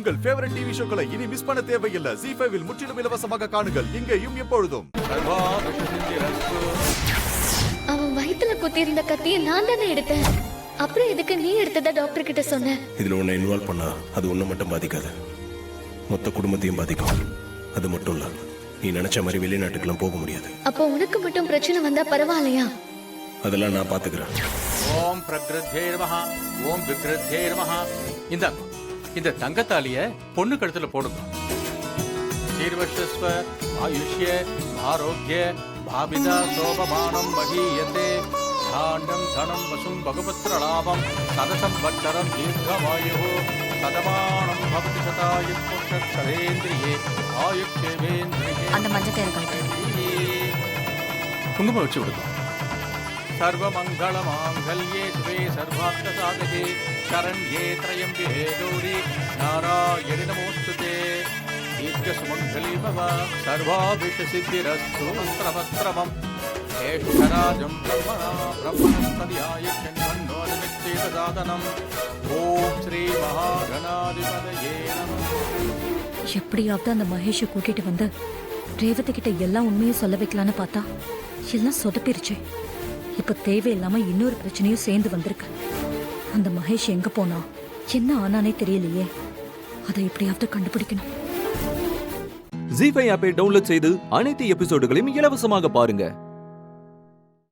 உங்கள் favourite TV ஷோக்களை இனி miss பண்ண தேவையில்லை. ZEE5 இல் முற்றிலும் இலவசமாக காணுங்கள். இங்கேயும் எப்பொழுதும். அவன் வயித்துல குத்தியிருந்த கத்தியை நான் தானே எடுத்தேன். அப்புறம் எதுக்கு நீ எடுத்ததா டாக்டர் கிட்ட சொன்ன? இதுல உன்னை இன்வால்வ் பண்ணா அது உன்னை மட்டும் பாதிக்காது, மொத்த குடும்பத்தையும் பாதிக்கும். அது மட்டும் இல்ல, நீ நினைச்ச மாதிரி வெளிநாட்டுக்கெல்லாம் போக முடியாது. அப்போ உனக்கு மட்டும் பிரச்சனை வந்தா பரவாயில்லையா? அதெல்லாம் நான் பாத்துக்கிறேன். ஓம் பிரக்ருத்யே நமஹ, ஓம் விக்ருத்யே நமஹ. இந்த தங்கத்தாலிய பொண்ணு கழுத்துல போடுங்க. சீர்வஷ்ஸ்வ ஆயுஷ்ய ஆரோக்கிய பாபிதா சோபமானம் மகீயதே தாண்டம் தனம் வசும் பகவத்ர லாபம் சதசம் வச்சரம் தீர்க்கவாயு சதமானம் பவதி சதாயு புருஷேந்திரியே ஆயுஷ்யவேந்திரியே. அந்த மஞ்சள் கயிறு குங்குமம் வச்சு விடுங்க. सर्वमंगल मांगल्ये शिवे सर्वार्थ साधके शरण्ये त्र्यंबके गौरी नारायणि नमोस्तुते दीर्घसुमंगली भव सर्वाभिष्ट सिद्धिरस्तु मंत्रवस्त्रमं ज्येष्ठराजं ब्रह्मणस्पदयाय षण्मन्नोदमिक्षेपसाधनम् ओम श्री महागणाधिपतये नमः. எப்படியாவது அந்த மகேஷை கூட்டிட்டு வந்து ரேவதி கிட்ட எல்லாம் உண்மையும் சொல்ல வைக்கலான்னு பார்த்தா எல்லாம் சொதப்பிருச்சு. இப்ப தேவையில்லாம இன்னொரு பிரச்சனையும் சேர்ந்து வந்திருக்கு. அந்த மகேஷ் எங்க போனா என்ன ஆனானே தெரியலையே. அதை எப்படியாவது கண்டுபிடிக்கணும். ZEE5 ஆப்பை டவுன்லோட் செய்து அனைத்து எபிசோடுகளையும் இலவசமாக பாருங்க.